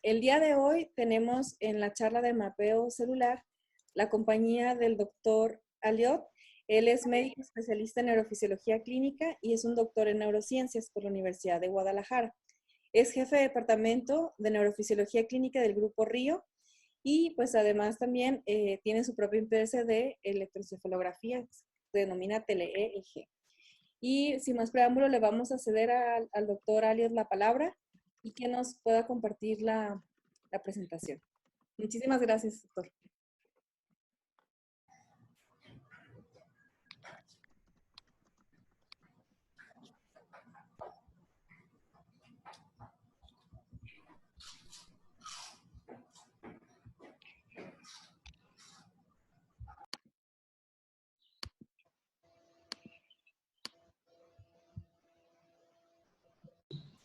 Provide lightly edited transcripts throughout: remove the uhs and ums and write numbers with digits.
El día de hoy tenemos en la charla de mapeo celular la compañía del doctor Aliot. Él es médico especialista en neurofisiología clínica y es un doctor en neurociencias por la Universidad de Guadalajara. Es jefe de departamento de neurofisiología clínica del Grupo Río y pues además también tiene su propia empresa de electroencefalografía, se denomina TeleEG. Y sin más preámbulo le vamos a ceder al doctor Aliot la palabra y que nos pueda compartir la presentación. Muchísimas gracias, doctor.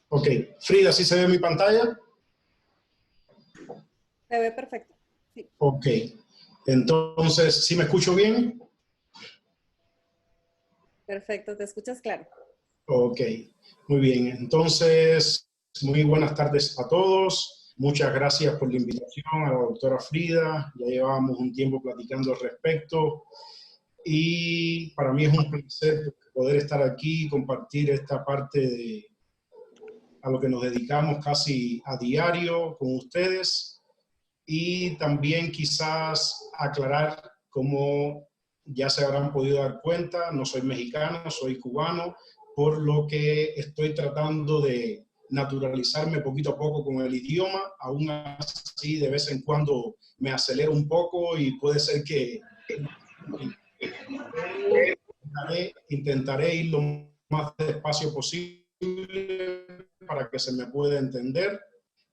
Ok, Frida, ¿sí se ve mi pantalla? Se ve perfecto. Sí. Ok, entonces, ¿sí me escucho bien? Perfecto, te escuchas claro. Ok, muy bien. Entonces, muy buenas tardes a todos. Muchas gracias por la invitación a la doctora Frida. Ya llevábamos un tiempo platicando al respecto. Y para mí es un placer poder estar aquí y compartir esta parte de a lo que nos dedicamos casi a diario con ustedes. Y también quizás aclarar, como ya se habrán podido dar cuenta, no soy mexicano, soy cubano, por lo que estoy tratando de naturalizarme poquito a poco con el idioma. Aún así, de vez en cuando me acelero un poco y puede ser que intentaré ir lo más despacio posible para que se me pueda entender.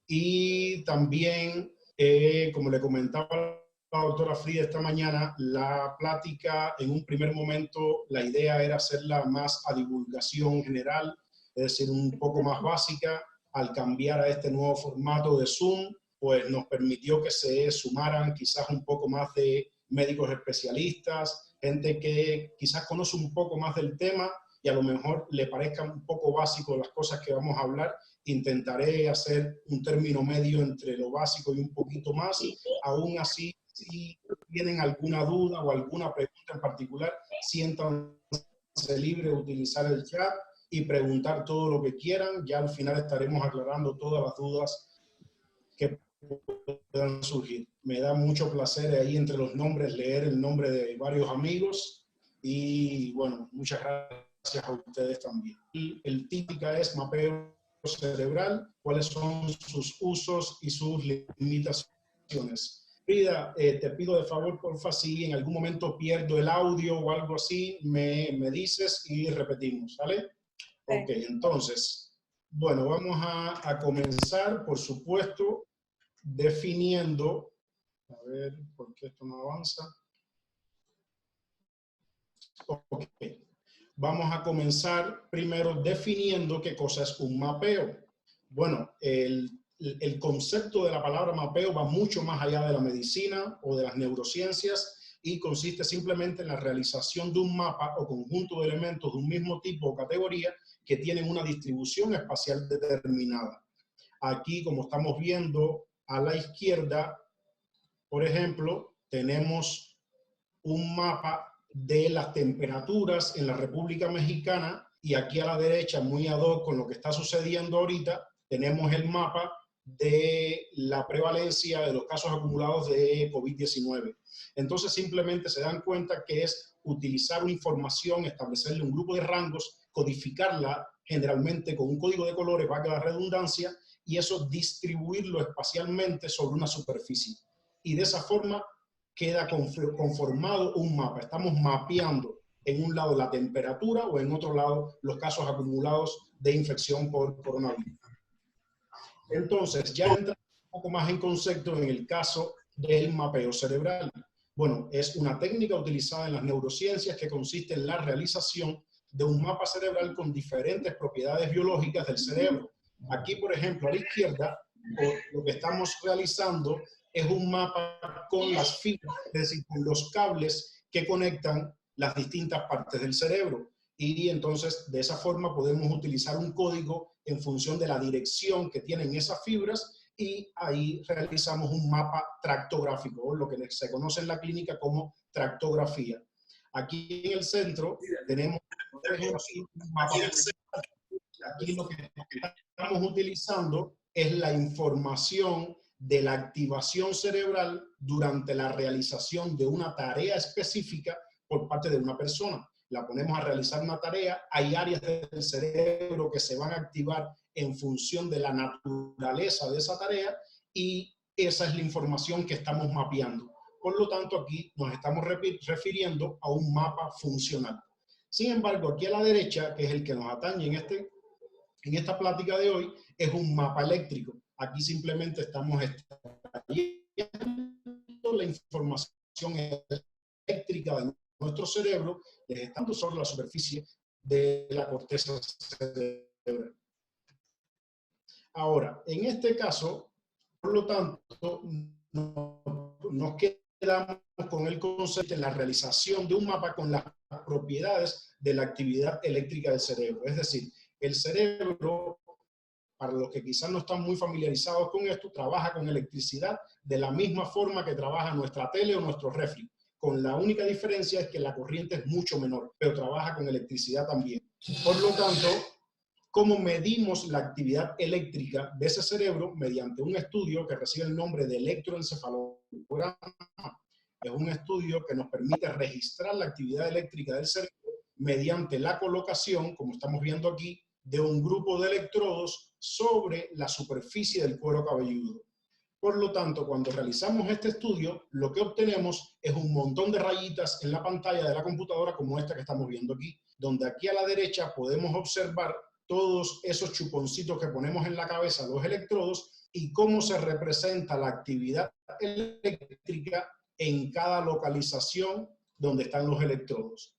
Y también, como le comentaba la doctora Frida esta mañana, la plática en un primer momento, la idea era hacerla más a divulgación general, es decir, un poco más básica. Al cambiar a este nuevo formato de Zoom, pues nos permitió que se sumaran quizás un poco más de médicos especialistas, gente que quizás conoce un poco más del tema y a lo mejor le parezca un poco básico las cosas que vamos a hablar. Intentaré hacer un término medio entre lo básico y un poquito más. Aún así, si tienen alguna duda o alguna pregunta en particular, siéntanse libres de utilizar el chat y preguntar todo lo que quieran. Ya al final estaremos aclarando todas las dudas que puedan surgir. Me da mucho placer ahí entre los nombres leer el nombre de varios amigos y bueno, muchas gracias a ustedes también. Y el típico es mapeo cerebral, cuáles son sus usos y sus limitaciones. Frida, te pido de favor, porfa, si en algún momento pierdo el audio o algo así, me dices y repetimos, ¿vale? Ok, entonces, bueno, vamos a comenzar, por supuesto, definiendo, a ver, ¿por qué esto no avanza? Ok, vamos a comenzar primero definiendo qué cosa es un mapeo. Bueno, el concepto de la palabra mapeo va mucho más allá de la medicina o de las neurociencias y consiste simplemente en la realización de un mapa o conjunto de elementos de un mismo tipo o categoría que tienen una distribución espacial determinada. Aquí, como estamos viendo a la izquierda, por ejemplo, tenemos un mapa de las temperaturas en la República Mexicana y aquí a la derecha, muy ad hoc con lo que está sucediendo ahorita, tenemos el mapa de la prevalencia de los casos acumulados de COVID-19. Entonces simplemente se dan cuenta que es utilizar una información, establecerle un grupo de rangos, codificarla generalmente con un código de colores, valga la redundancia, y eso distribuirlo espacialmente sobre una superficie. Y de esa forma queda conformado un mapa. Estamos mapeando en un lado la temperatura o en otro lado los casos acumulados de infección por coronavirus. Entonces, ya entra un poco más en concepto en el caso del mapeo cerebral. Bueno, es una técnica utilizada en las neurociencias que consiste en la realización de un mapa cerebral con diferentes propiedades biológicas del cerebro. Aquí, por ejemplo, a la izquierda, lo que estamos realizando es un mapa con las fibras, es decir, con los cables que conectan las distintas partes del cerebro. Y entonces, de esa forma, podemos utilizar un código en función de la dirección que tienen esas fibras y ahí realizamos un mapa tractográfico, o lo que se conoce en la clínica como tractografía. Aquí en el centro tenemos, por ejemplo, un mapa. Aquí lo que estamos utilizando es la información de la activación cerebral durante la realización de una tarea específica por parte de una persona. La ponemos a realizar una tarea, hay áreas del cerebro que se van a activar en función de la naturaleza de esa tarea y esa es la información que estamos mapeando. Por lo tanto, aquí nos estamos refiriendo a un mapa funcional. Sin embargo, aquí a la derecha, que es el que nos atañe en esta plática de hoy, es un mapa eléctrico. Aquí simplemente estamos extrayendo la información eléctrica de nuestro cerebro, estando sobre la superficie de la corteza cerebral. Ahora, en este caso, por lo tanto, nos quedamos con el concepto de la realización de un mapa con las propiedades de la actividad eléctrica del cerebro. Es decir, el cerebro, para los que quizás no están muy familiarizados con esto, trabaja con electricidad de la misma forma que trabaja nuestra tele o nuestro refri. Con la única diferencia es que la corriente es mucho menor, pero trabaja con electricidad también. Por lo tanto, ¿cómo medimos la actividad eléctrica de ese cerebro? Mediante un estudio que recibe el nombre de electroencefalograma. Es un estudio que nos permite registrar la actividad eléctrica del cerebro mediante la colocación, como estamos viendo aquí, de un grupo de electrodos sobre la superficie del cuero cabelludo. Por lo tanto, cuando realizamos este estudio, lo que obtenemos es un montón de rayitas en la pantalla de la computadora como esta que estamos viendo aquí, donde aquí a la derecha podemos observar todos esos chuponcitos que ponemos en la cabeza, los electrodos, y cómo se representa la actividad eléctrica en cada localización donde están los electrodos.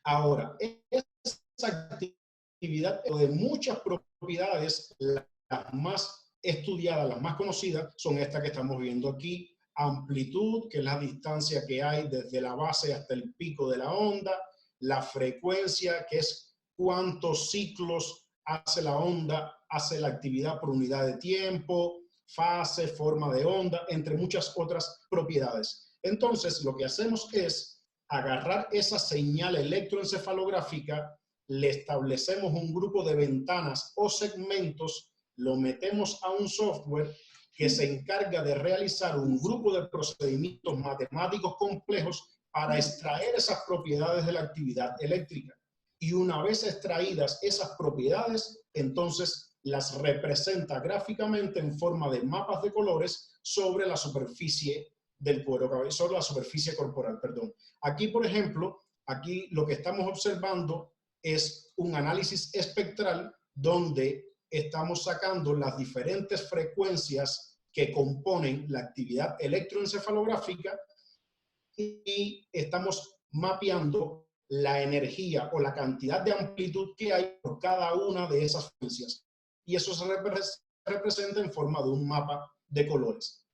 Ahora, esa actividad de muchas propiedades, las más estudiadas, las más conocidas, son estas que estamos viendo aquí. Amplitud, que es la distancia que hay desde la base hasta el pico de la onda. La frecuencia, que es cuántos ciclos hace la onda, hace la actividad por unidad de tiempo. Fase, forma de onda, entre muchas otras propiedades. Entonces, lo que hacemos es agarrar esa señal electroencefalográfica, le establecemos un grupo de ventanas o segmentos, lo metemos a un software que se encarga de realizar un grupo de procedimientos matemáticos complejos para extraer esas propiedades de la actividad eléctrica. Y una vez extraídas esas propiedades, entonces las representa gráficamente en forma de mapas de colores sobre la superficie del cuero cabelludo, sobre la superficie corporal, perdón. Aquí, por ejemplo, aquí lo que estamos observando es un análisis espectral donde estamos sacando las diferentes frecuencias que componen la actividad electroencefalográfica y estamos mapeando la energía o la cantidad de amplitud que hay por cada una de esas frecuencias. Y eso se representa en forma de un mapa de colores.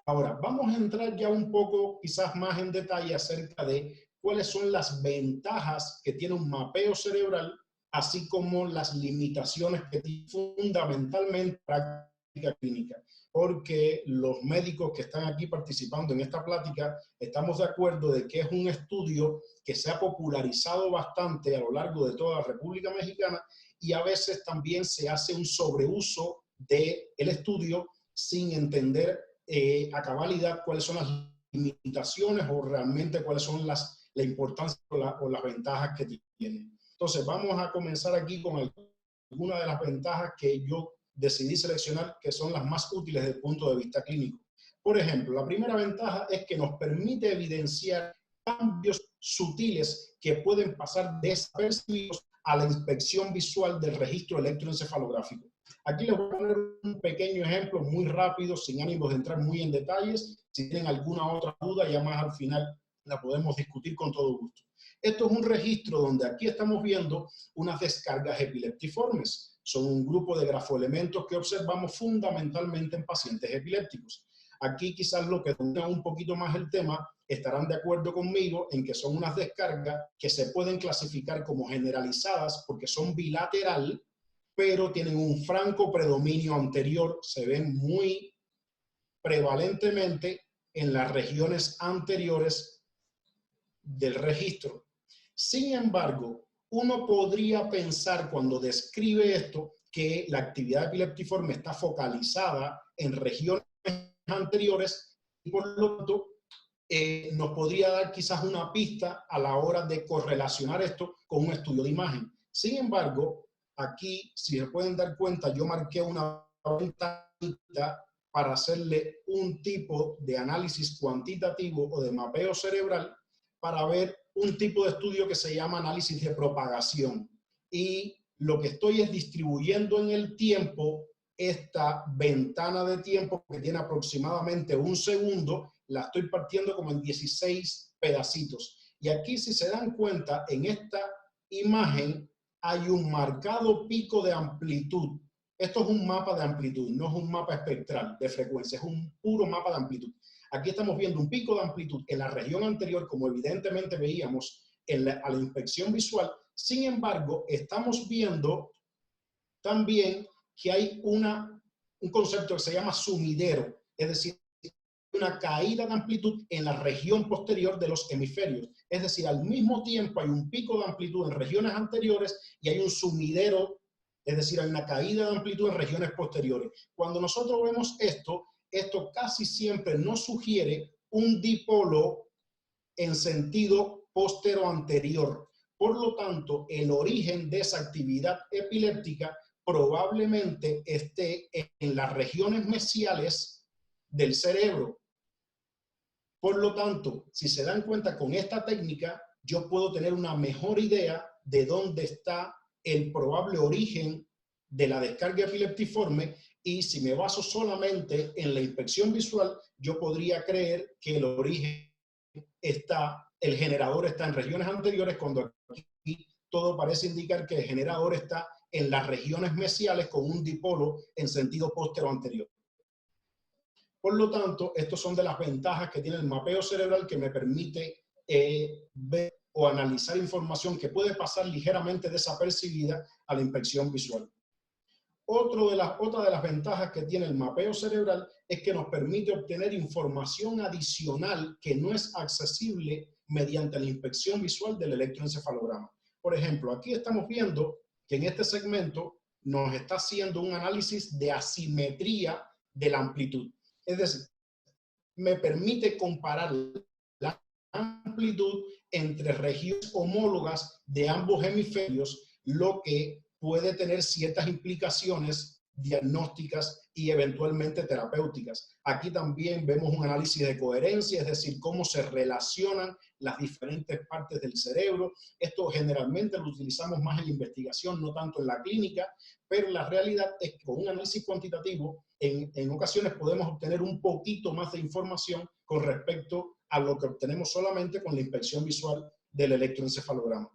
Ahora, vamos a entrar ya un poco, quizás más en detalle acerca de cuáles son las ventajas que tiene un mapeo cerebral, así como las limitaciones que tiene fundamentalmente la práctica clínica. Porque los médicos que están aquí participando en esta plática estamos de acuerdo de que es un estudio que se ha popularizado bastante a lo largo de toda la República Mexicana y a veces también se hace un sobreuso del estudio sin entender a cabalidad cuáles son las limitaciones o realmente cuáles son la importancia o las ventajas que tiene. Entonces, vamos a comenzar aquí con algunas de las ventajas que yo decidí seleccionar, que son las más útiles desde el punto de vista clínico. Por ejemplo, la primera ventaja es que nos permite evidenciar cambios sutiles que pueden pasar desapercibidos a la inspección visual del registro electroencefalográfico. Aquí les voy a poner un pequeño ejemplo muy rápido, sin ánimos de entrar muy en detalles. Si tienen alguna otra duda, ya más al final la podemos discutir con todo gusto. Esto es un registro donde aquí estamos viendo unas descargas epileptiformes. Son un grupo de grafoelementos que observamos fundamentalmente en pacientes epilépticos. Aquí quizás los que domina un poquito más el tema estarán de acuerdo conmigo en que son unas descargas que se pueden clasificar como generalizadas porque son bilateral, pero tienen un franco predominio anterior, se ven muy prevalentemente en las regiones anteriores del registro. Sin embargo, uno podría pensar cuando describe esto que la actividad epileptiforme está focalizada en regiones anteriores y por lo tanto nos podría dar quizás una pista a la hora de correlacionar esto con un estudio de imagen. Sin embargo, aquí, si se pueden dar cuenta, yo marqué una ventanita para hacerle un tipo de análisis cuantitativo o de mapeo cerebral para ver un tipo de estudio que se llama análisis de propagación. Y lo que estoy es distribuyendo en el tiempo esta ventana de tiempo que tiene aproximadamente un segundo, la estoy partiendo como en 16 pedacitos. Y aquí, si se dan cuenta, en esta imagen hay un marcado pico de amplitud. Esto es un mapa de amplitud, no es un mapa espectral de frecuencia, es un puro mapa de amplitud. Aquí estamos viendo un pico de amplitud en la región anterior, como evidentemente veíamos a la inspección visual. Sin embargo, estamos viendo también que hay un concepto que se llama sumidero, es decir, una caída de amplitud en la región posterior de los hemisferios. Es decir, al mismo tiempo hay un pico de amplitud en regiones anteriores y hay un sumidero, es decir, hay una caída de amplitud en regiones posteriores. Cuando nosotros vemos esto, esto casi siempre nos sugiere un dipolo en sentido postero-anterior. Por lo tanto, el origen de esa actividad epiléptica probablemente esté en las regiones mesiales del cerebro. Por lo tanto, si se dan cuenta, con esta técnica yo puedo tener una mejor idea de dónde está el probable origen de la descarga epileptiforme, y si me baso solamente en la inspección visual, yo podría creer que el origen el generador está en regiones anteriores, cuando aquí todo parece indicar que el generador está en las regiones mesiales con un dipolo en sentido postero-anterior. Por lo tanto, estas son de las ventajas que tiene el mapeo cerebral, que me permite ver o analizar información que puede pasar ligeramente desapercibida a la inspección visual. Otra de las ventajas que tiene el mapeo cerebral es que nos permite obtener información adicional que no es accesible mediante la inspección visual del electroencefalograma. Por ejemplo, aquí estamos viendo que en este segmento nos está haciendo un análisis de asimetría de la amplitud. Es decir, me permite comparar la amplitud entre regiones homólogas de ambos hemisferios, lo que puede tener ciertas implicaciones diagnósticas y eventualmente terapéuticas. Aquí también vemos un análisis de coherencia, es decir, cómo se relacionan las diferentes partes del cerebro. Esto generalmente lo utilizamos más en la investigación, no tanto en la clínica, pero la realidad es que con un análisis cuantitativo en ocasiones podemos obtener un poquito más de información con respecto a lo que obtenemos solamente con la inspección visual del electroencefalograma.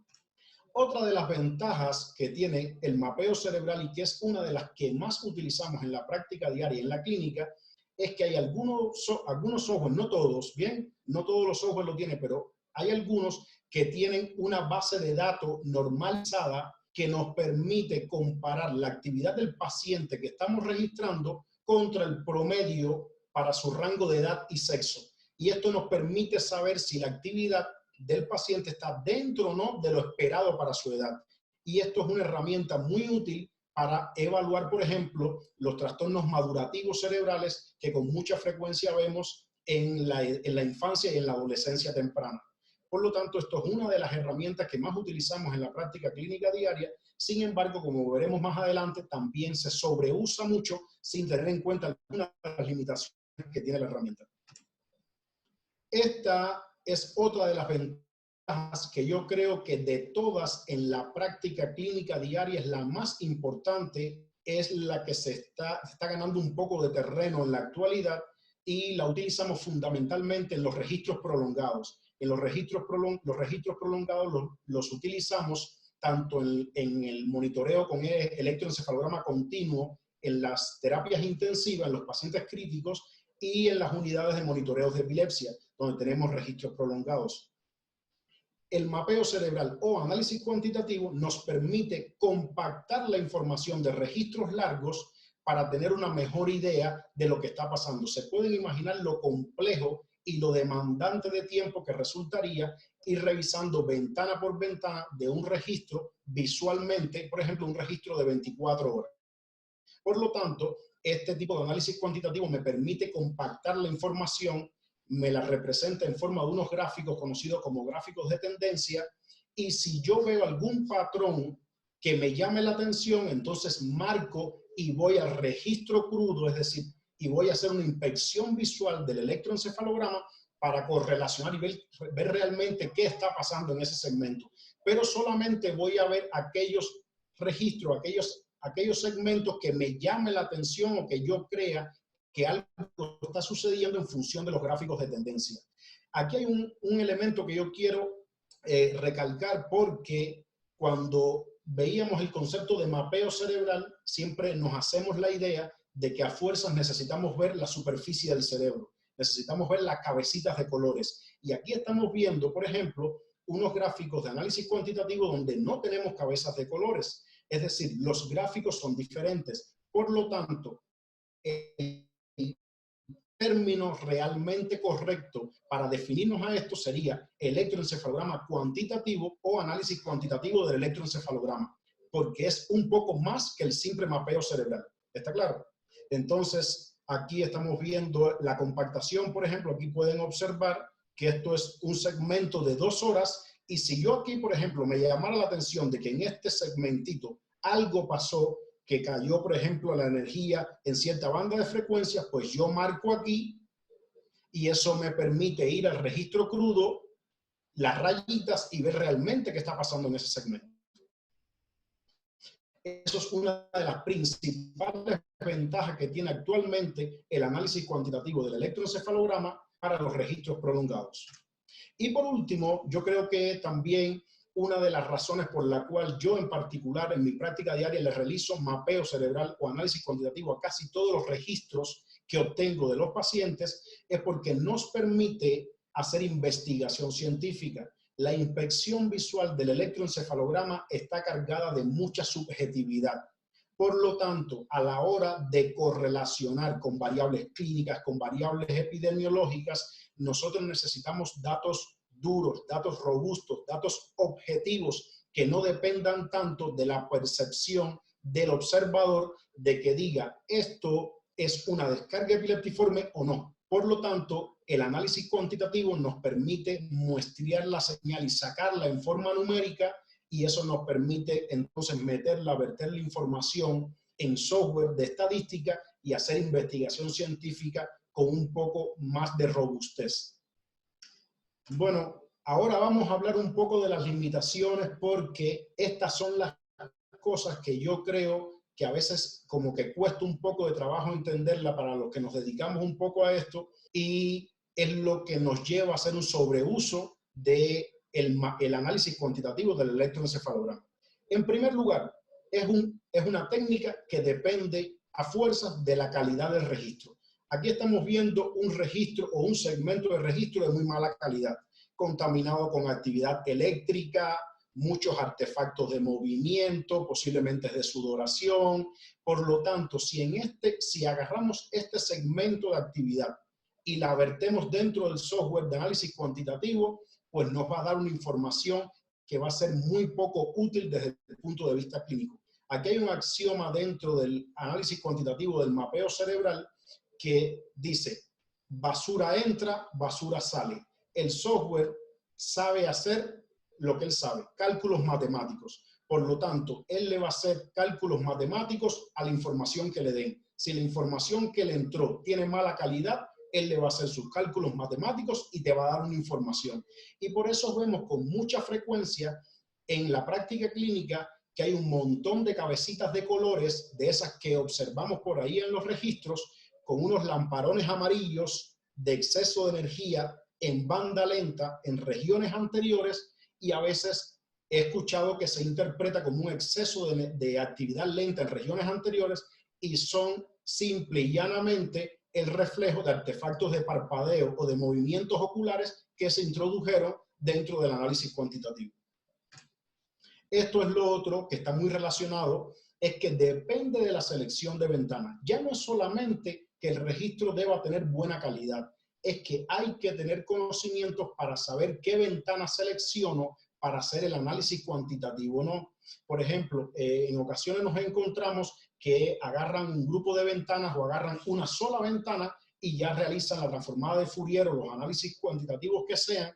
Otra de las ventajas que tiene el mapeo cerebral, y que es una de las que más utilizamos en la práctica diaria en la clínica, es que hay algunos software, no todos, bien, no todos los software lo tienen, pero hay algunos que tienen una base de datos normalizada que nos permite comparar la actividad del paciente que estamos registrando contra el promedio para su rango de edad y sexo. Y esto nos permite saber si la actividad del paciente está dentro o no de lo esperado para su edad. Y esto es una herramienta muy útil para evaluar, por ejemplo, los trastornos madurativos cerebrales que con mucha frecuencia vemos en la infancia y en la adolescencia temprana. Por lo tanto, esto es una de las herramientas que más utilizamos en la práctica clínica diaria. Sin embargo, como veremos más adelante, también se sobreusa mucho sin tener en cuenta algunas de las limitaciones que tiene la herramienta. Esta es otra de las ventajas que yo creo que de todas en la práctica clínica diaria es la más importante, es la que se está ganando un poco de terreno en la actualidad, y la utilizamos fundamentalmente en los registros prolongados. En los registros prolongados los utilizamos tanto en el monitoreo con electroencefalograma continuo, en las terapias intensivas, en los pacientes críticos y en las unidades de monitoreo de epilepsia, donde tenemos registros prolongados. el mapeo cerebral o análisis cuantitativo nos permite compactar la información de registros largos para tener una mejor idea de lo que está pasando. Se pueden imaginar lo complejo y lo demandante de tiempo que resultaría ir revisando ventana por ventana de un registro visualmente, por ejemplo, un registro de 24 horas. Por lo tanto, este tipo de análisis cuantitativo me permite compactar la información, me la representa en forma de unos gráficos conocidos como gráficos de tendencia, y si yo veo algún patrón que me llame la atención, entonces marco y voy al registro crudo, es decir, y voy a hacer una inspección visual del electroencefalograma para correlacionar y ver realmente qué está pasando en ese segmento. Pero solamente voy a ver aquellos registros, aquellos segmentos que me llamen la atención o que yo crea que algo está sucediendo en función de los gráficos de tendencia. Aquí hay un elemento que yo quiero recalcar, porque cuando veíamos el concepto de mapeo cerebral, siempre nos hacemos la idea de que a fuerzas necesitamos ver la superficie del cerebro, necesitamos ver las cabecitas de colores. Y aquí estamos viendo, por ejemplo, unos gráficos de análisis cuantitativo donde no tenemos cabezas de colores. Es decir, los gráficos son diferentes. Por lo tanto, el término realmente correcto para definirnos a esto sería electroencefalograma cuantitativo o análisis cuantitativo del electroencefalograma, porque es un poco más que el simple mapeo cerebral. ¿Está claro? Entonces, aquí estamos viendo la compactación, por ejemplo. Aquí pueden observar que esto es un segmento de 2 horas, y si yo aquí, por ejemplo, me llamara la atención de que en este segmentito algo pasó, que cayó, por ejemplo, la energía en cierta banda de frecuencias, pues yo marco aquí y eso me permite ir al registro crudo, las rayitas, y ver realmente qué está pasando en ese segmento. Eso es una de las principales ventajas que tiene actualmente el análisis cuantitativo del electroencefalograma para los registros prolongados. Y por último, yo creo que también una de las razones por la cual yo en particular en mi práctica diaria le realizo mapeo cerebral o análisis cuantitativo a casi todos los registros que obtengo de los pacientes es porque nos permite hacer investigación científica. La inspección visual del electroencefalograma está cargada de mucha subjetividad. Por lo tanto, a la hora de correlacionar con variables clínicas, con variables epidemiológicas, nosotros necesitamos datos duros, datos robustos, datos objetivos que no dependan tanto de la percepción del observador de que diga esto es una descarga epileptiforme o no. Por lo tanto, el análisis cuantitativo nos permite muestrear la señal y sacarla en forma numérica, y eso nos permite entonces verter la información en software de estadística y hacer investigación científica con un poco más de robustez. Bueno, ahora vamos a hablar un poco de las limitaciones, porque estas son las cosas que yo creo que a veces como que cuesta un poco de trabajo entenderla para los que nos dedicamos un poco a esto, y es lo que nos lleva a hacer un sobreuso de el análisis cuantitativo del electroencefalograma. En primer lugar, es una técnica que depende a fuerzas de la calidad del registro. Aquí estamos viendo un registro o un segmento de registro de muy mala calidad, contaminado con actividad eléctrica, muchos artefactos de movimiento, posiblemente de sudoración. Por lo tanto, si agarramos este segmento de actividad y la vertemos dentro del software de análisis cuantitativo, pues nos va a dar una información que va a ser muy poco útil desde el punto de vista clínico. Aquí hay un axioma dentro del análisis cuantitativo del mapeo cerebral que dice: basura entra, basura sale. El software sabe hacer lo que él sabe, cálculos matemáticos. Por lo tanto, él le va a hacer cálculos matemáticos a la información que le den. Si la información que le entró tiene mala calidad, él le va a hacer sus cálculos matemáticos y te va a dar una información. Y por eso vemos con mucha frecuencia en la práctica clínica que hay un montón de cabecitas de colores, de esas que observamos por ahí en los registros, con unos lamparones amarillos de exceso de energía en banda lenta en regiones anteriores, y a veces he escuchado que se interpreta como un exceso de actividad lenta en regiones anteriores, y son simple y llanamente el reflejo de artefactos de parpadeo o de movimientos oculares que se introdujeron dentro del análisis cuantitativo. Esto es lo otro que está muy relacionado, es que depende de la selección de ventanas. Ya no es solamente que el registro deba tener buena calidad, es que hay que tener conocimientos para saber qué ventana selecciono para hacer el análisis cuantitativo, ¿no? Por ejemplo, en ocasiones nos encontramos que agarran un grupo de ventanas o agarran una sola ventana y ya realizan la transformada de Fourier o los análisis cuantitativos que sean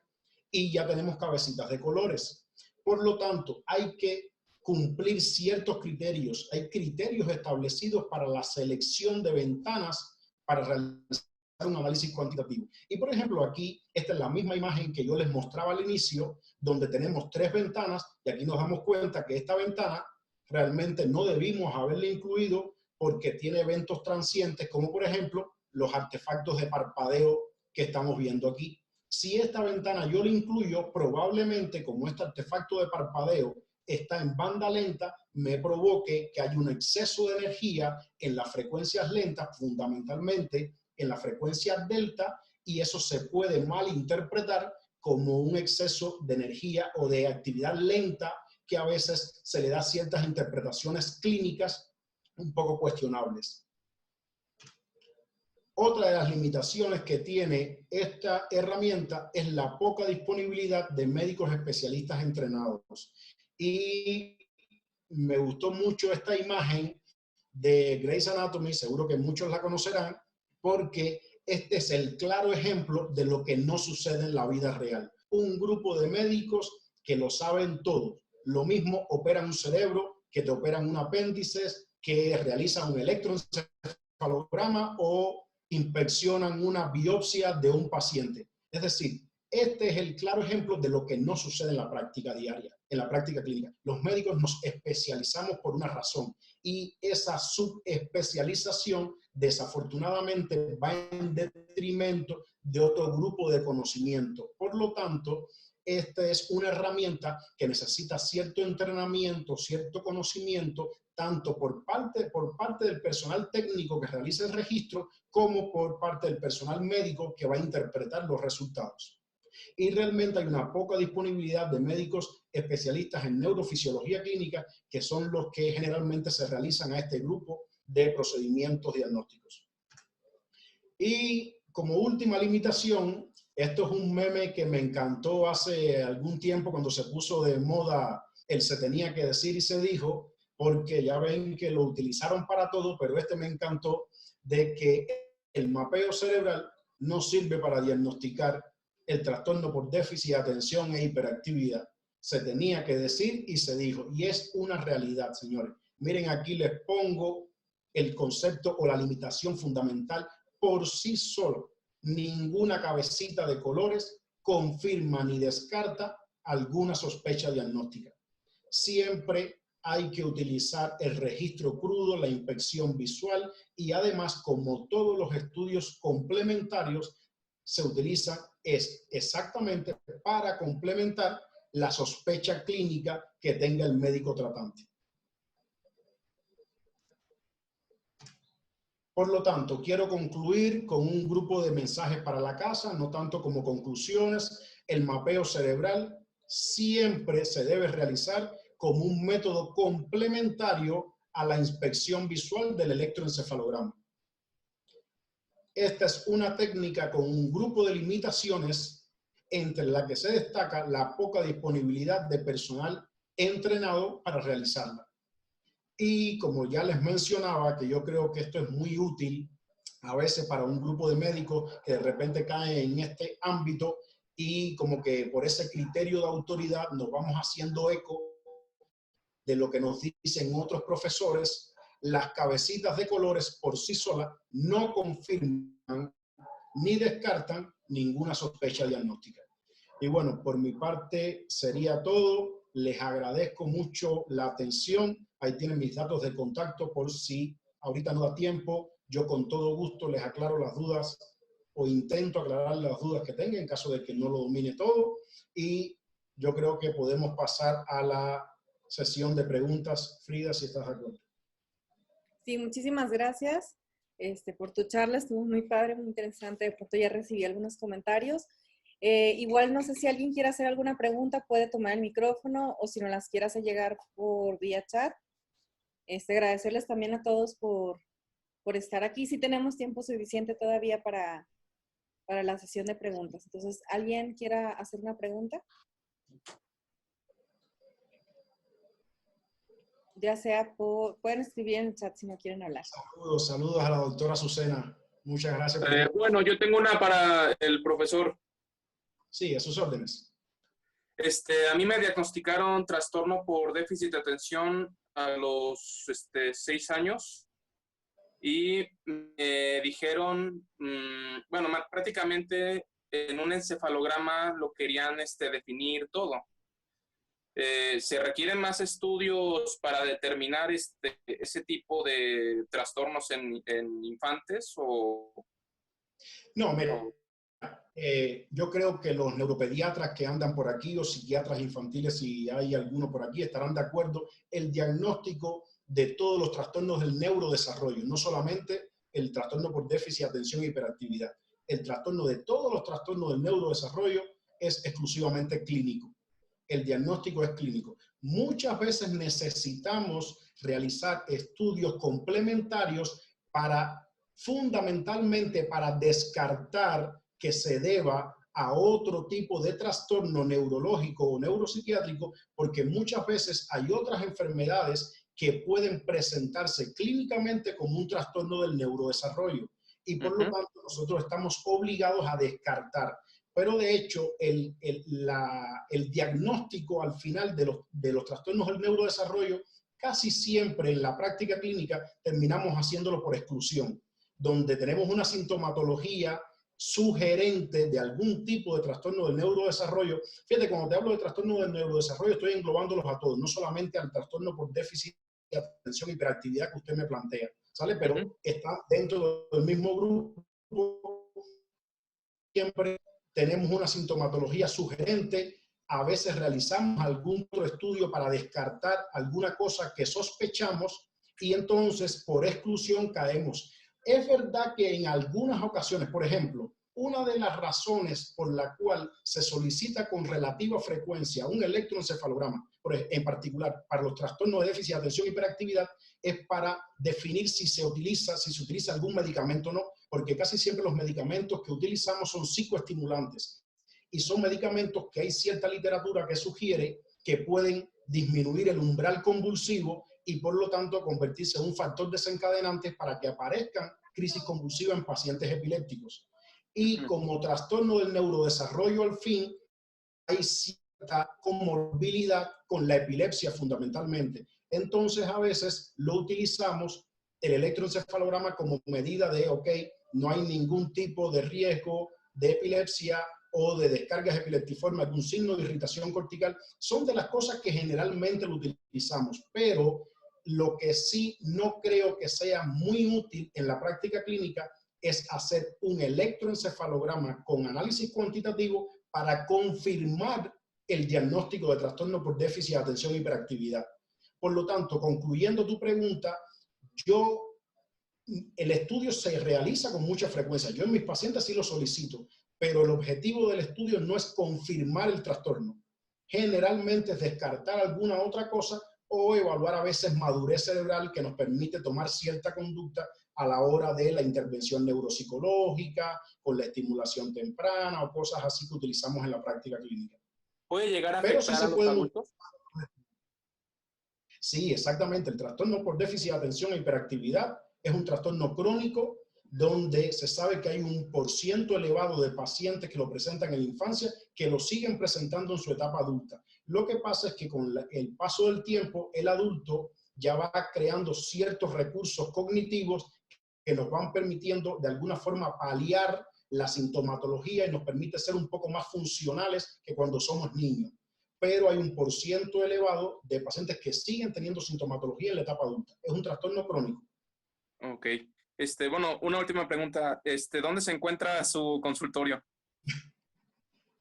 y ya tenemos cabecitas de colores. Por lo tanto, hay que cumplir ciertos criterios. Hay criterios establecidos para la selección de ventanas para realizar un análisis cuantitativo. Y por ejemplo, aquí, esta es la misma imagen que yo les mostraba al inicio, donde tenemos 3 ventanas, y aquí nos damos cuenta que esta ventana realmente no debimos haberla incluido porque tiene eventos transientes, como por ejemplo, los artefactos de parpadeo que estamos viendo aquí. Si esta ventana yo la incluyo, probablemente como este artefacto de parpadeo está en banda lenta, me provoque que haya un exceso de energía en las frecuencias lentas, fundamentalmente en la frecuencia delta, y eso se puede malinterpretar como un exceso de energía o de actividad lenta que a veces se le da ciertas interpretaciones clínicas un poco cuestionables. Otra de las limitaciones que tiene esta herramienta es la poca disponibilidad de médicos especialistas entrenados. Y me gustó mucho esta imagen de Grey's Anatomy, seguro que muchos la conocerán, porque este es el claro ejemplo de lo que no sucede en la vida real. Un grupo de médicos que lo saben todo. Lo mismo operan un cerebro, que te operan un apéndice, que realizan un electroencefalograma o inspeccionan una biopsia de un paciente. Es decir, este es el claro ejemplo de lo que no sucede en la práctica diaria, en la práctica clínica. Los médicos nos especializamos por una razón y esa subespecialización desafortunadamente va en detrimento de otro grupo de conocimiento. Por lo tanto, esta es una herramienta que necesita cierto entrenamiento, cierto conocimiento, tanto por parte del personal técnico que realiza el registro, como por parte del personal médico que va a interpretar los resultados. Y realmente hay una poca disponibilidad de médicos especialistas en neurofisiología clínica, que son los que generalmente se realizan a este grupo de procedimientos diagnósticos. Y como última limitación, esto es un meme que me encantó hace algún tiempo cuando se puso de moda el se tenía que decir y se dijo, porque ya ven que lo utilizaron para todo, pero este me encantó, de que el mapeo cerebral no sirve para diagnosticar el trastorno por déficit de atención e hiperactividad. Se tenía que decir y se dijo, y es una realidad, señores. Miren, aquí les pongo el concepto o la limitación fundamental por sí solo. Ninguna cabecita de colores confirma ni descarta alguna sospecha diagnóstica. Siempre hay que utilizar el registro crudo, la inspección visual y además, como todos los estudios complementarios, se utilizan exactamente para complementar la sospecha clínica que tenga el médico tratante. Por lo tanto, quiero concluir con un grupo de mensajes para la casa, no tanto como conclusiones. El mapeo cerebral siempre se debe realizar como un método complementario a la inspección visual del electroencefalograma. Esta es una técnica con un grupo de limitaciones, entre la que se destaca la poca disponibilidad de personal entrenado para realizarla. Y como ya les mencionaba, que yo creo que esto es muy útil a veces para un grupo de médicos que de repente caen en este ámbito y como que por ese criterio de autoridad nos vamos haciendo eco de lo que nos dicen otros profesores. Las cabecitas de colores por sí solas no confirman ni descartan ninguna sospecha diagnóstica. Y bueno, por mi parte sería todo. Les agradezco mucho la atención. Ahí tienen mis datos de contacto por si ahorita no da tiempo. Yo con todo gusto les aclaro las dudas o intento aclarar las dudas que tengan en caso de que no lo domine todo. Y yo creo que podemos pasar a la sesión de preguntas. Frida, si estás de acuerdo. Sí, muchísimas gracias por tu charla. Estuvo muy padre, muy interesante. De pronto ya recibí algunos comentarios. Igual no sé si alguien quiere hacer alguna pregunta, puede tomar el micrófono o si no las quiere hacer llegar por vía chat. Agradecerles también a todos por estar aquí. Sí tenemos tiempo suficiente todavía para la sesión de preguntas. Entonces, ¿alguien quiera hacer una pregunta? Ya sea pueden escribir en el chat si no quieren hablar. Saludos, saludos a la doctora Azucena. Muchas gracias por... Bueno, yo tengo una para el profesor. Sí, a sus órdenes. A mí me diagnosticaron trastorno por déficit de atención a los 6 años y me dijeron, bueno, prácticamente en un encefalograma lo querían definir todo. ¿Se requieren más estudios para determinar ese tipo de trastornos en infantes o...? No, mira, yo creo que los neuropediatras que andan por aquí o psiquiatras infantiles, si hay alguno por aquí, estarán de acuerdo. El diagnóstico de todos los trastornos del neurodesarrollo, no solamente el trastorno por déficit de atención e hiperactividad. El trastorno de todos los trastornos del neurodesarrollo es exclusivamente clínico. El diagnóstico es clínico. Muchas veces necesitamos realizar estudios complementarios fundamentalmente para descartar que se deba a otro tipo de trastorno neurológico o neuropsiquiátrico, porque muchas veces hay otras enfermedades que pueden presentarse clínicamente como un trastorno del neurodesarrollo y por lo tanto nosotros estamos obligados a descartar. Pero de hecho, el diagnóstico al final de los trastornos del neurodesarrollo, casi siempre en la práctica clínica terminamos haciéndolo por exclusión, donde tenemos una sintomatología sugerente de algún tipo de trastorno del neurodesarrollo. Fíjate, cuando te hablo de trastorno del neurodesarrollo, estoy englobándolos a todos, no solamente al trastorno por déficit de atención e hiperactividad que usted me plantea, ¿sale? Pero está dentro del mismo grupo. Siempre tenemos una sintomatología sugerente, a veces realizamos algún otro estudio para descartar alguna cosa que sospechamos y entonces por exclusión caemos. Es verdad que en algunas ocasiones, por ejemplo, una de las razones por la cual se solicita con relativa frecuencia un electroencefalograma, en particular para los trastornos de déficit de atención e hiperactividad, es para definir si se utiliza algún medicamento o no, porque casi siempre los medicamentos que utilizamos son psicoestimulantes y son medicamentos que hay cierta literatura que sugiere que pueden disminuir el umbral convulsivo y por lo tanto convertirse en un factor desencadenante para que aparezcan crisis convulsivas en pacientes epilépticos. Y como trastorno del neurodesarrollo al fin, hay cierta comorbilidad con la epilepsia fundamentalmente. Entonces a veces lo utilizamos el electroencefalograma como medida de, ok, no hay ningún tipo de riesgo de epilepsia o de descargas epileptiformes, algún signo de irritación cortical. Son de las cosas que generalmente lo utilizamos, pero lo que sí no creo que sea muy útil en la práctica clínica es hacer un electroencefalograma con análisis cuantitativo para confirmar el diagnóstico de trastorno por déficit de atención e hiperactividad. Por lo tanto, concluyendo tu pregunta, el estudio se realiza con mucha frecuencia. Yo en mis pacientes sí lo solicito, pero el objetivo del estudio no es confirmar el trastorno. Generalmente es descartar alguna otra cosa o evaluar a veces madurez cerebral que nos permite tomar cierta conducta a la hora de la intervención neuropsicológica, con la estimulación temprana o cosas así que utilizamos en la práctica clínica. ¿Puede llegar a afectar a los adultos? Sí, exactamente. El trastorno por déficit de atención e hiperactividad es un trastorno crónico donde se sabe que hay un % elevado de pacientes que lo presentan en la infancia que lo siguen presentando en su etapa adulta. Lo que pasa es que con el paso del tiempo, el adulto ya va creando ciertos recursos cognitivos que nos van permitiendo de alguna forma paliar la sintomatología y nos permite ser un poco más funcionales que cuando somos niños. Pero hay un % elevado de pacientes que siguen teniendo sintomatología en la etapa adulta. Es un trastorno crónico. Ok. Bueno, una última pregunta. ¿Dónde se encuentra su consultorio?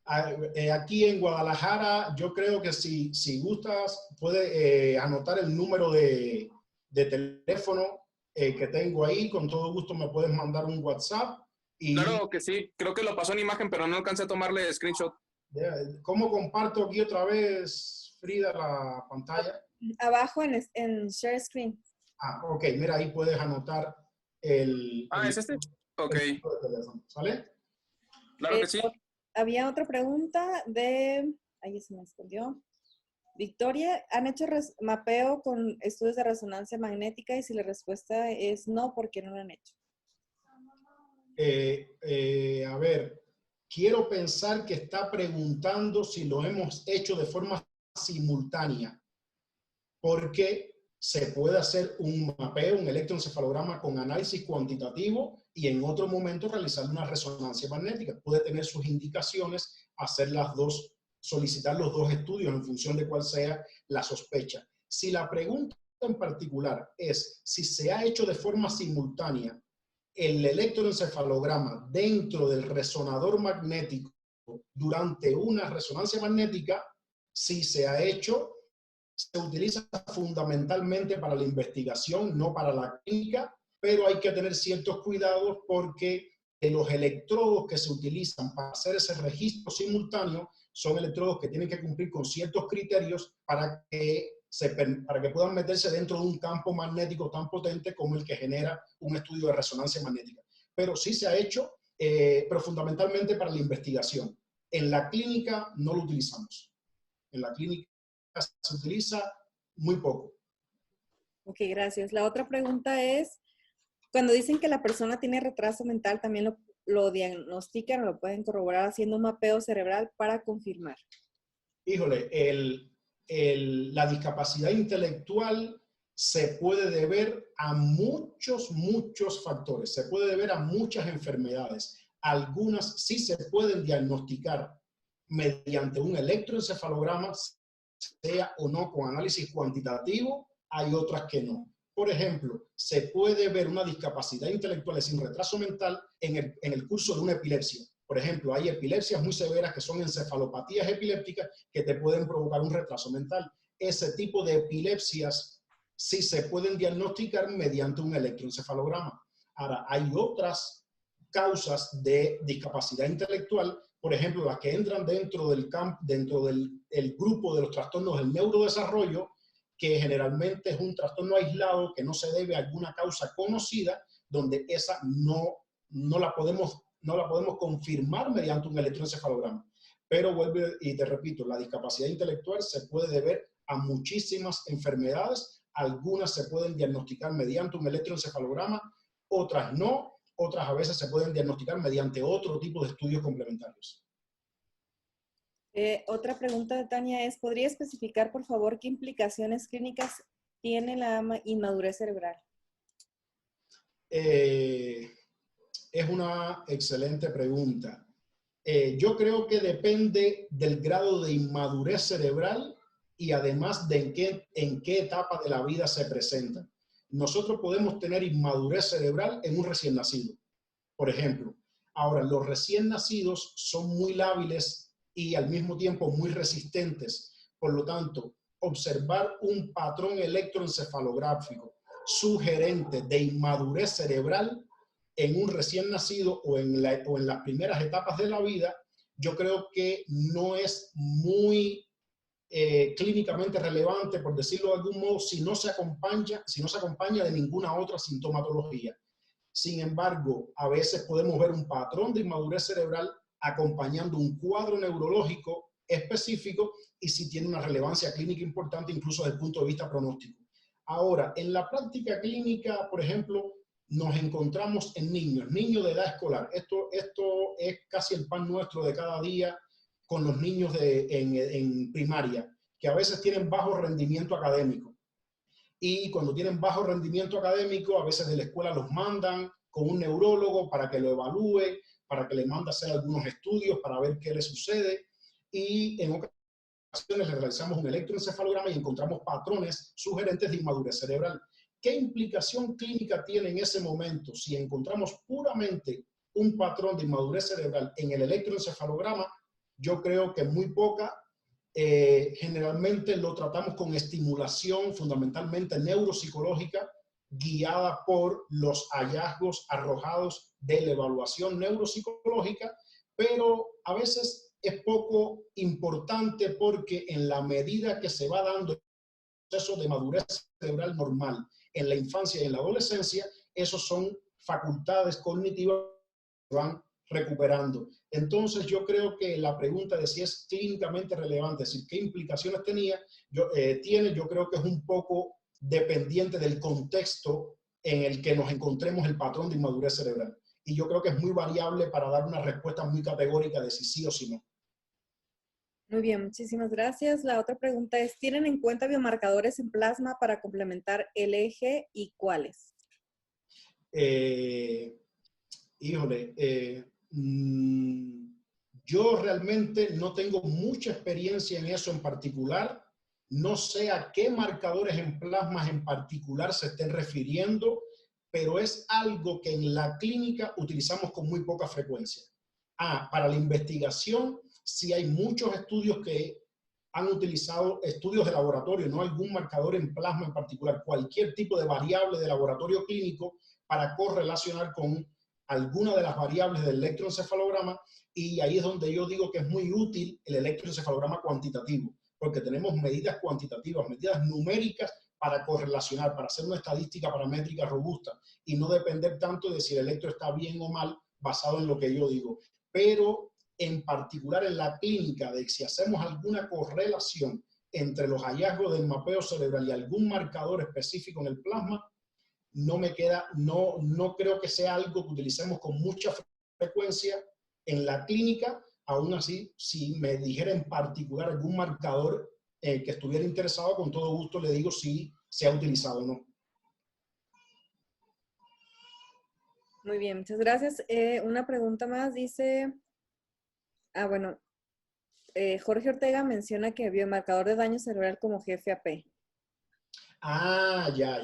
Aquí en Guadalajara, yo creo que si gustas, puedes anotar el número de teléfono que tengo ahí. Con todo gusto me puedes mandar un WhatsApp Y Claro que sí, creo que lo pasó en imagen, pero no alcancé a tomarle screenshot. ¿cómo comparto aquí otra vez, Frida, la pantalla? Abajo en Share Screen. Ah, ok, mira, ahí puedes anotar el, Ah, ¿es este? Ok, el número de teléfono, ¿sale? claro Eh, que sí. Había otra pregunta de, ahí se me escondió. Victoria, ¿han hecho mapeo con estudios de resonancia magnética? Y si la respuesta es no, ¿por qué no lo han hecho? A ver, quiero pensar que está preguntando si lo hemos hecho de forma simultánea, porque se puede hacer un mapeo, un electroencefalograma con análisis cuantitativo y en otro momento realizar una resonancia magnética. Puede tener sus indicaciones, hacer las dos, solicitar los dos estudios en función de cuál sea la sospecha. Si la pregunta en particular es si se ha hecho de forma simultánea el electroencefalograma dentro del resonador magnético durante una resonancia magnética, sí se ha hecho. Se utiliza fundamentalmente para la investigación, no para la clínica, pero hay que tener ciertos cuidados porque los electrodos que se utilizan para hacer ese registro simultáneo son electrodos que tienen que cumplir con ciertos criterios para que puedan meterse dentro de un campo magnético tan potente como el que genera un estudio de resonancia magnética. Pero sí se ha hecho, pero fundamentalmente para la investigación. En la clínica no lo utilizamos. En la clínica se utiliza muy poco. Ok, gracias. La otra pregunta es, cuando dicen que la persona tiene retraso mental, ¿también lo diagnostican o lo pueden corroborar haciendo un mapeo cerebral para confirmar? Híjole, la discapacidad intelectual se puede deber a muchos factores, se puede deber a muchas enfermedades. Algunas sí se pueden diagnosticar mediante un electroencefalograma, sea o no con análisis cuantitativo, hay otras que no. Por ejemplo, se puede ver una discapacidad intelectual sin retraso mental en el curso de una epilepsia. Por ejemplo, hay epilepsias muy severas que son encefalopatías epilépticas que te pueden provocar un retraso mental. Ese tipo de epilepsias sí se pueden diagnosticar mediante un electroencefalograma. Ahora, hay otras causas de discapacidad intelectual, por ejemplo, las que entran dentro del grupo de los trastornos del neurodesarrollo, que generalmente es un trastorno aislado que no se debe a alguna causa conocida, donde esa no la podemos confirmar mediante un electroencefalograma. Pero vuelvo y te repito, la discapacidad intelectual se puede deber a muchísimas enfermedades, algunas se pueden diagnosticar mediante un electroencefalograma, otras no, otras a veces se pueden diagnosticar mediante otro tipo de estudios complementarios. Otra pregunta de Tania es, ¿podría especificar, por favor, qué implicaciones clínicas tiene la inmadurez cerebral? Es una excelente pregunta. Yo creo que depende del grado de inmadurez cerebral y además de en qué etapa de la vida se presenta. Nosotros podemos tener inmadurez cerebral en un recién nacido, por ejemplo. Ahora, los recién nacidos son muy lábiles y al mismo tiempo muy resistentes. Por lo tanto, observar un patrón electroencefalográfico sugerente de inmadurez cerebral en un recién nacido o en las primeras etapas de la vida, yo creo que no es muy clínicamente relevante, por decirlo de algún modo, si no se acompaña de ninguna otra sintomatología. Sin embargo, a veces podemos ver un patrón de inmadurez cerebral acompañando un cuadro neurológico específico y si tiene una relevancia clínica importante incluso desde el punto de vista pronóstico. Ahora, en la práctica clínica, por ejemplo, nos encontramos en niños de edad escolar. Esto es casi el pan nuestro de cada día con los niños en primaria, que a veces tienen bajo rendimiento académico. Y cuando tienen bajo rendimiento académico, a veces de la escuela los mandan con un neurólogo para que lo evalúe, para que le mande a hacer algunos estudios para ver qué le sucede. Y en ocasiones le realizamos un electroencefalograma y encontramos patrones sugerentes de inmadurez cerebral. ¿Qué implicación clínica tiene en ese momento si encontramos puramente un patrón de inmadurez cerebral en el electroencefalograma? Yo creo que muy poca. Generalmente lo tratamos con estimulación fundamentalmente neuropsicológica guiada por los hallazgos arrojados de la evaluación neuropsicológica, pero a veces es poco importante porque en la medida que se va dando el proceso de madurez cerebral normal en la infancia y en la adolescencia, esos son facultades cognitivas que van recuperando. Entonces yo creo que la pregunta de si es clínicamente relevante, es decir, qué implicaciones tiene, yo creo que es un poco dependiente del contexto en el que nos encontremos el patrón de inmadurez cerebral. Y yo creo que es muy variable para dar una respuesta muy categórica de si sí o si no. Muy bien, muchísimas gracias. La otra pregunta es, ¿tienen en cuenta biomarcadores en plasma para complementar el eje y cuáles? Yo realmente no tengo mucha experiencia en eso en particular. No sé a qué marcadores en plasma en particular se estén refiriendo, pero es algo que en la clínica utilizamos con muy poca frecuencia. Para la investigación, sí hay muchos estudios que han utilizado estudios de laboratorio, no algún marcador en plasma en particular, cualquier tipo de variable de laboratorio clínico para correlacionar con alguna de las variables del electroencefalograma, y ahí es donde yo digo que es muy útil el electroencefalograma cuantitativo, porque tenemos medidas cuantitativas, medidas numéricas para correlacionar, para hacer una estadística paramétrica robusta y no depender tanto de si el electro está bien o mal basado en lo que yo digo. Pero en particular en la clínica, de si hacemos alguna correlación entre los hallazgos del mapeo cerebral y algún marcador específico en el plasma, no creo que sea algo que utilicemos con mucha frecuencia en la clínica. Aún así, si me dijera en particular algún marcador que estuviera interesado, con todo gusto le digo si se ha utilizado o no. Muy bien, muchas gracias. Una pregunta más dice, Jorge Ortega menciona que biomarcador de daño cerebral como GFAP. Ya.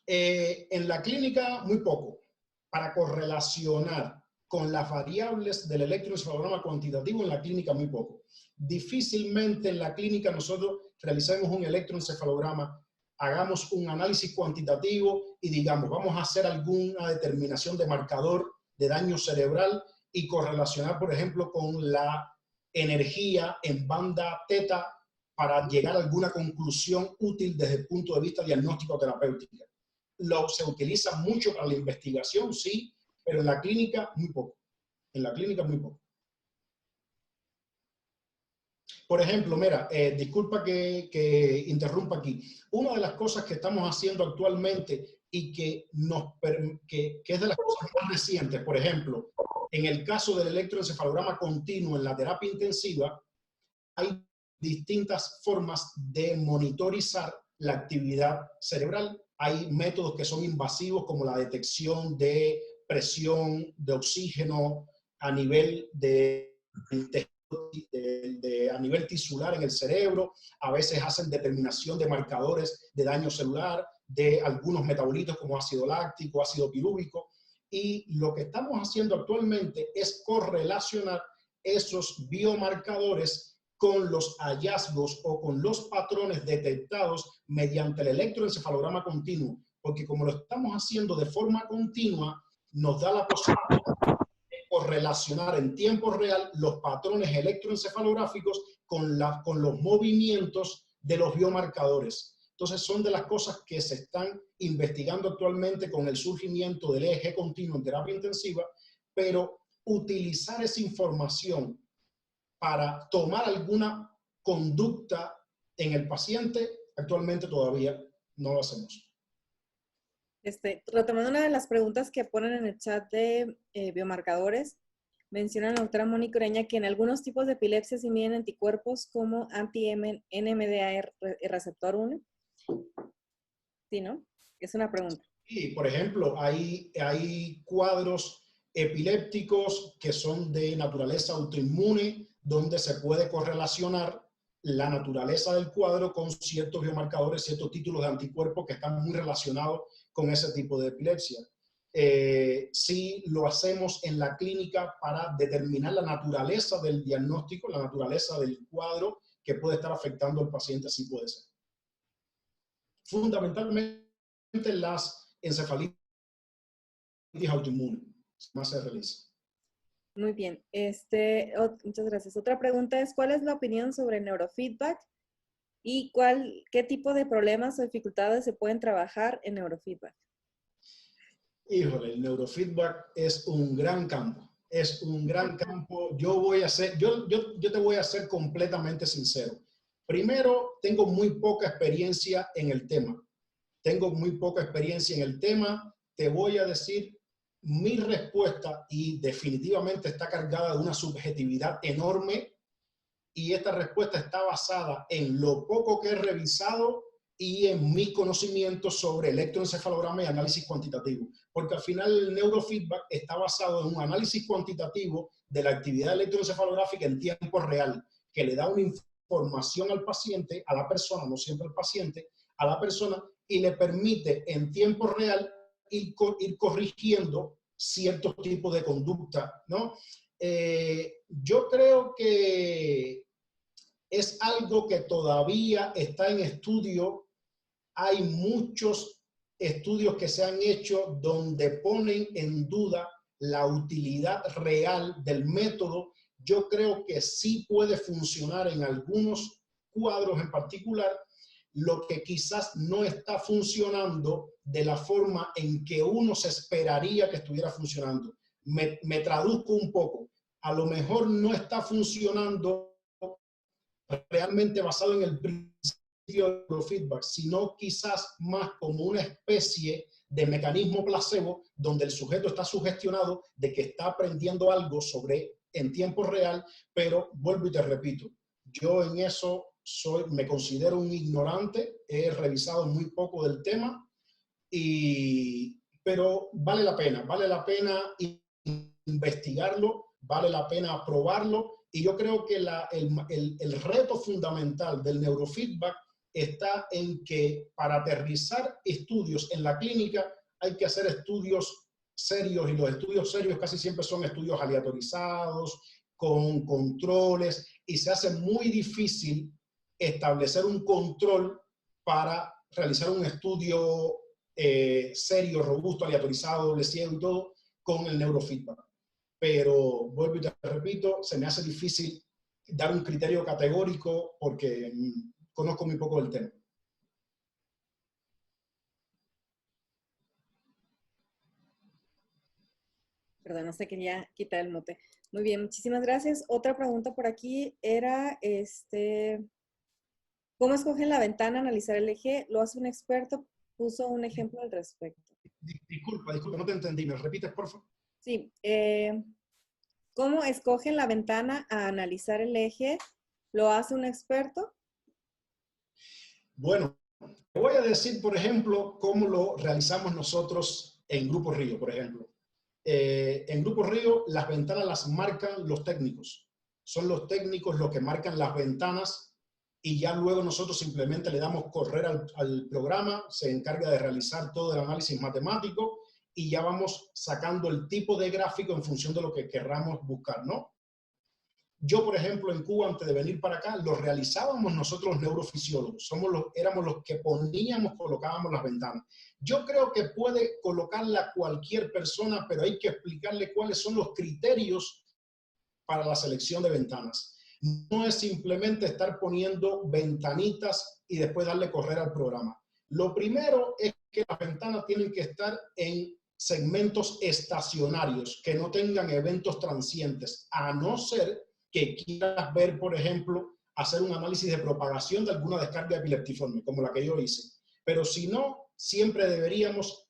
En la clínica, muy poco. Para correlacionar con las variables del electroencefalograma cuantitativo, en la clínica, muy poco. Difícilmente en la clínica nosotros realicemos un electroencefalograma, hagamos un análisis cuantitativo y digamos, vamos a hacer alguna determinación de marcador de daño cerebral y correlacionar, por ejemplo, con la energía en banda teta para llegar a alguna conclusión útil desde el punto de vista diagnóstico terapéutico. Se utiliza mucho para la investigación, sí, pero en la clínica muy poco. En la clínica muy poco. Por ejemplo, mira, disculpa que interrumpa aquí. Una de las cosas que estamos haciendo actualmente y que es de las cosas más recientes, por ejemplo, en el caso del electroencefalograma continuo en la terapia intensiva, hay distintas formas de monitorizar la actividad cerebral. Hay métodos que son invasivos, como la detección de presión de oxígeno a nivel a nivel tisular en el cerebro. A veces hacen determinación de marcadores de daño celular, de algunos metabolitos como ácido láctico, ácido pirúvico. Y lo que estamos haciendo actualmente es correlacionar esos biomarcadores con los hallazgos o con los patrones detectados mediante el electroencefalograma continuo, porque como lo estamos haciendo de forma continua, nos da la posibilidad de correlacionar en tiempo real los patrones electroencefalográficos con los movimientos de los biomarcadores. Entonces son de las cosas que se están investigando actualmente con el surgimiento del EEG continuo en terapia intensiva, pero utilizar esa información para tomar alguna conducta en el paciente, actualmente todavía no lo hacemos. Retomando una de las preguntas que ponen en el chat de biomarcadores, menciona la doctora Mónica Ureña que en algunos tipos de epilepsia se miden anticuerpos como anti-NMDA receptor 1. Sí, ¿no? Es una pregunta. Sí, por ejemplo, hay cuadros epilépticos que son de naturaleza autoinmune, donde se puede correlacionar la naturaleza del cuadro con ciertos biomarcadores, ciertos títulos de anticuerpos que están muy relacionados con ese tipo de epilepsia. Sí lo hacemos en la clínica para determinar la naturaleza del diagnóstico, la naturaleza del cuadro que puede estar afectando al paciente, así puede ser. Fundamentalmente las encefalitis autoinmunes más se realiza. Muy bien. Muchas gracias. Otra pregunta es, ¿cuál es la opinión sobre neurofeedback y qué tipo de problemas o dificultades se pueden trabajar en neurofeedback? Híjole, el neurofeedback es un gran campo. Es un gran campo. Yo te voy a ser completamente sincero. Primero, tengo muy poca experiencia en el tema. Te voy a decir mi respuesta y definitivamente está cargada de una subjetividad enorme, y esta respuesta está basada en lo poco que he revisado y en mis conocimientos sobre electroencefalograma y análisis cuantitativo, porque al final el neurofeedback está basado en un análisis cuantitativo de la actividad electroencefalográfica en tiempo real, que le da una información al paciente, a la persona, no siempre al paciente, a la persona, y le permite en tiempo real ir corrigiendo ciertos tipos de conducta, ¿no? Yo creo que es algo que todavía está en estudio. Hay muchos estudios que se han hecho donde ponen en duda la utilidad real del método. Yo creo que sí puede funcionar en algunos cuadros en particular, lo que quizás no está funcionando de la forma en que uno se esperaría que estuviera funcionando. Me traduzco un poco. A lo mejor no está funcionando realmente basado en el principio de neurofeedback, sino quizás más como una especie de mecanismo placebo donde el sujeto está sugestionado de que está aprendiendo algo en tiempo real, pero vuelvo y te repito, yo en eso me considero un ignorante, he revisado muy poco del tema, pero vale la pena investigarlo, vale la pena probarlo, y yo creo que el reto fundamental del neurofeedback está en que para aterrizar estudios en la clínica hay que hacer estudios serios, y los estudios serios casi siempre son estudios aleatorizados, con controles, y se hace muy difícil establecer un control para realizar un estudio serio, robusto, aleatorizado, doble ciego y todo, con el neurofeedback. Pero vuelvo y te repito, se me hace difícil dar un criterio categórico porque conozco muy poco del tema. Perdón, no se quería quitar el mote. Muy bien, muchísimas gracias. Otra pregunta por aquí era, ¿cómo escogen la ventana, analizar el eje? ¿Lo hace un experto? Puso un ejemplo al respecto. Disculpa, no te entendí. ¿Me repites, por favor? Sí. ¿Cómo escogen la ventana a analizar el eje? ¿Lo hace un experto? Bueno, te voy a decir, por ejemplo, cómo lo realizamos nosotros en Grupo Río, por ejemplo. En Grupo Río, las ventanas las marcan los técnicos. Son los técnicos los que marcan las ventanas, y ya luego nosotros simplemente le damos correr al programa, se encarga de realizar todo el análisis matemático, y ya vamos sacando el tipo de gráfico en función de lo que querramos buscar, ¿no? Yo, por ejemplo, en Cuba, antes de venir para acá, lo realizábamos nosotros los neurofisiólogos. Éramos los que colocábamos las ventanas. Yo creo que puede colocarla cualquier persona, pero hay que explicarle cuáles son los criterios para la selección de ventanas. No es simplemente estar poniendo ventanitas y después darle correr al programa. Lo primero es que las ventanas tienen que estar en segmentos estacionarios, que no tengan eventos transientes, a no ser que quieras ver, por ejemplo, hacer un análisis de propagación de alguna descarga epileptiforme, como la que yo hice. Pero si no, siempre deberíamos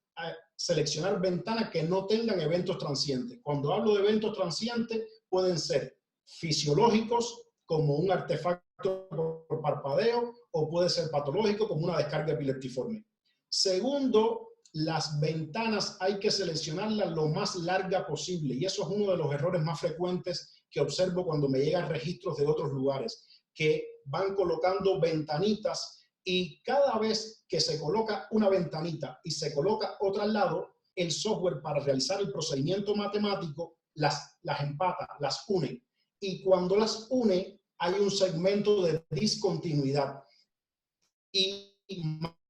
seleccionar ventanas que no tengan eventos transientes. Cuando hablo de eventos transientes, pueden ser fisiológicos, como un artefacto por parpadeo, o puede ser patológico, como una descarga epileptiforme. Segundo, las ventanas hay que seleccionarlas lo más larga posible, y eso es uno de los errores más frecuentes que observo cuando me llegan registros de otros lugares, que van colocando ventanitas, y cada vez que se coloca una ventanita y se coloca otra al lado, el software, para realizar el procedimiento matemático, las empata, las une, y cuando las une hay un segmento de discontinuidad, y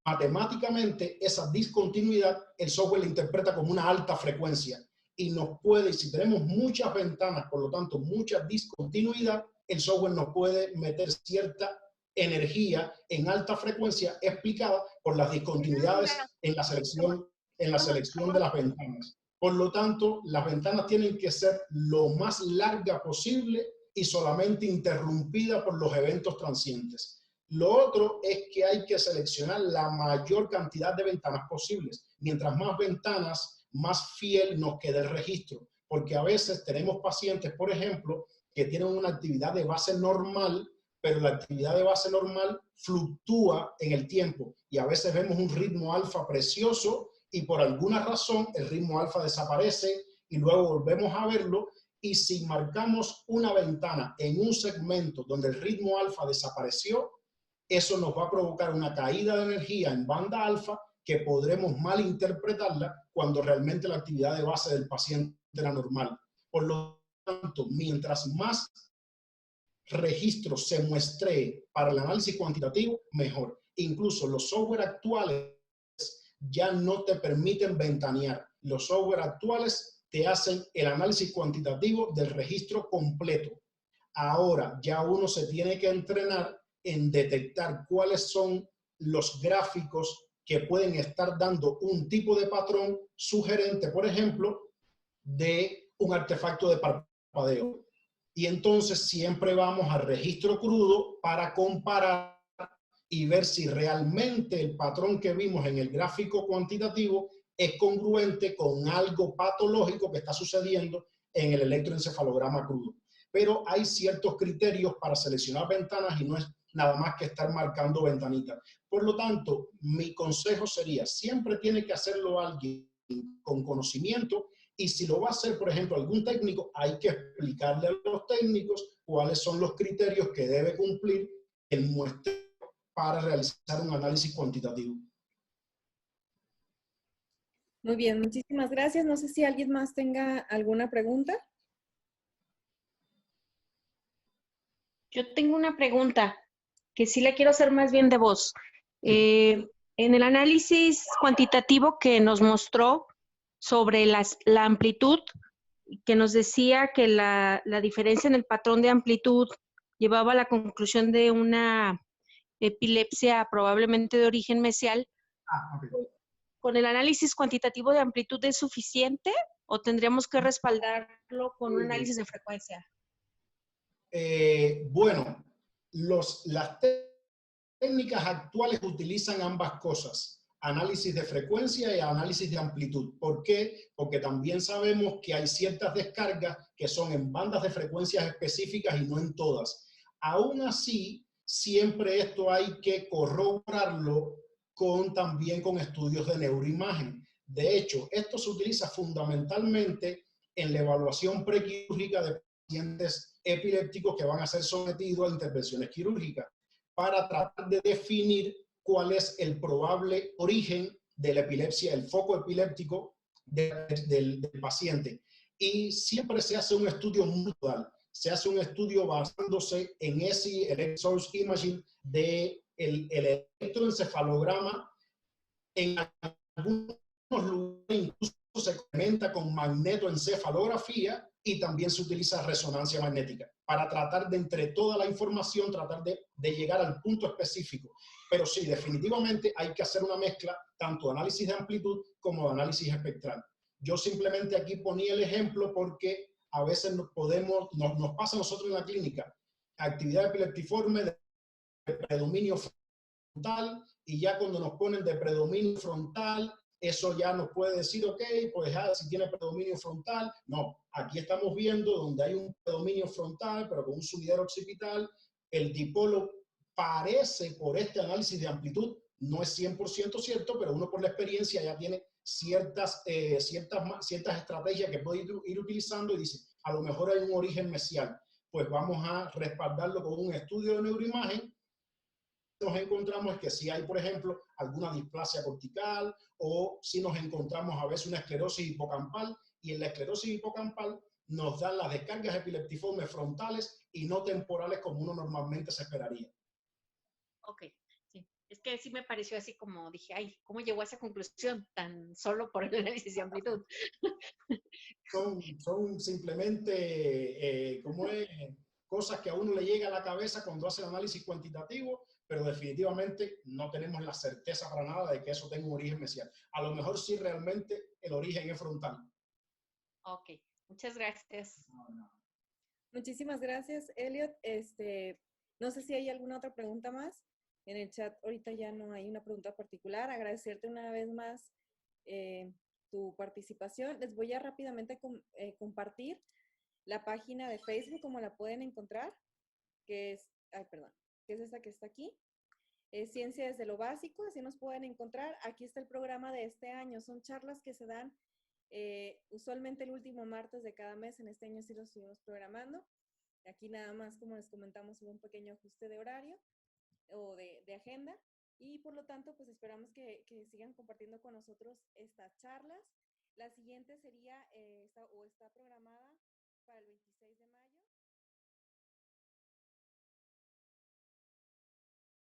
matemáticamente esa discontinuidad, el software la interpreta como una alta frecuencia y nos puede, si tenemos muchas ventanas, por lo tanto, mucha discontinuidad, el software nos puede meter cierta energía en alta frecuencia explicada por las discontinuidades en la selección de las ventanas. Por lo tanto, las ventanas tienen que ser lo más larga posible y solamente interrumpida por los eventos transientes. Lo otro es que hay que seleccionar la mayor cantidad de ventanas posibles. Mientras más ventanas, más fiel nos queda el registro, porque a veces tenemos pacientes, por ejemplo, que tienen una actividad de base normal, pero la actividad de base normal fluctúa en el tiempo y a veces vemos un ritmo alfa precioso y por alguna razón el ritmo alfa desaparece y luego volvemos a verlo, y si marcamos una ventana en un segmento donde el ritmo alfa desapareció, eso nos va a provocar una caída de energía en banda alfa que podremos malinterpretarla cuando realmente la actividad de base del paciente era normal. Por lo tanto, mientras más registros se muestre para el análisis cuantitativo, mejor. Incluso los software actuales ya no te permiten ventanear. Los software actuales te hacen el análisis cuantitativo del registro completo. Ahora ya uno se tiene que entrenar en detectar cuáles son los gráficos que pueden estar dando un tipo de patrón sugerente, por ejemplo, de un artefacto de parpadeo. Y entonces siempre vamos al registro crudo para comparar y ver si realmente el patrón que vimos en el gráfico cuantitativo es congruente con algo patológico que está sucediendo en el electroencefalograma crudo. Pero hay ciertos criterios para seleccionar ventanas y no es nada más que estar marcando ventanitas. Por lo tanto, mi consejo sería, siempre tiene que hacerlo alguien con conocimiento, y si lo va a hacer, por ejemplo, algún técnico, hay que explicarle a los técnicos cuáles son los criterios que debe cumplir el muestreo para realizar un análisis cuantitativo. Muy bien, muchísimas gracias. No sé si alguien más tenga alguna pregunta. Yo tengo una pregunta que sí la quiero hacer más bien de voz. En el análisis cuantitativo que nos mostró sobre la amplitud, que nos decía que la diferencia en el patrón de amplitud llevaba a la conclusión de una epilepsia probablemente de origen mesial. Okay. ¿Con el análisis cuantitativo de amplitud es suficiente o tendríamos que respaldarlo con un análisis de frecuencia? Bueno, las técnicas actuales utilizan ambas cosas, análisis de frecuencia y análisis de amplitud. ¿Por qué? Porque también sabemos que hay ciertas descargas que son en bandas de frecuencias específicas y no en todas. Aún así, siempre esto hay que corroborarlo también con estudios de neuroimagen. De hecho, esto se utiliza fundamentalmente en la evaluación prequirúrgica de pacientes epilépticos que van a ser sometidos a intervenciones quirúrgicas para tratar de definir cuál es el probable origen de la epilepsia, el foco epiléptico del paciente. Y siempre se hace un estudio modal, se hace un estudio basándose en ese Electron Source Imaging del electroencefalograma. En algunos lugares incluso se comenta con magnetoencefalografía y también se utiliza resonancia magnética para tratar de, entre toda la información, tratar de llegar al punto específico. Pero sí, definitivamente hay que hacer una mezcla tanto de análisis de amplitud como de análisis espectral. Yo simplemente aquí ponía el ejemplo porque a veces nos pasa a nosotros en la clínica actividad epileptiforme de predominio frontal, y ya cuando nos ponen de predominio frontal, eso ya nos puede decir, ok, pues si tiene predominio frontal. No, aquí estamos viendo donde hay un predominio frontal, pero con un sumidero occipital. El dipolo parece, por este análisis de amplitud, no es 100% cierto, pero uno por la experiencia ya tiene ciertas estrategias que puede ir utilizando y dice, a lo mejor hay un origen mesial. Pues vamos a respaldarlo con un estudio de neuroimagen. Nos encontramos que si hay, por ejemplo, alguna displasia cortical o si nos encontramos a veces una esclerosis hipocampal, y en la esclerosis hipocampal nos dan las descargas epileptiformes frontales y no temporales como uno normalmente se esperaría. Ok, sí. Es que sí me pareció así como dije, ay, ¿cómo llegó a esa conclusión tan solo por el análisis de amplitud? Son simplemente, ¿cómo es? Cosas que a uno le llega a la cabeza cuando hace el análisis cuantitativo, pero definitivamente no tenemos la certeza para nada de que eso tenga un origen mesial. A lo mejor sí realmente el origen es frontal. Ok, muchas gracias. Muchísimas gracias, Elliot. No sé si hay alguna otra pregunta más. En el chat ahorita ya no hay una pregunta particular. Agradecerte una vez más tu participación. Les voy a rápidamente compartir la página de Facebook, como la pueden encontrar, que es, que es esta que está aquí. Ciencia desde lo básico, así nos pueden encontrar. Aquí está el programa de este año. Son charlas que se dan usualmente el último martes de cada mes. En este año sí lo estuvimos programando. Aquí nada más, como les comentamos, hubo un pequeño ajuste de horario o de agenda. Y por lo tanto, pues esperamos que sigan compartiendo con nosotros estas charlas. La siguiente sería, está programada para el 26 de mayo.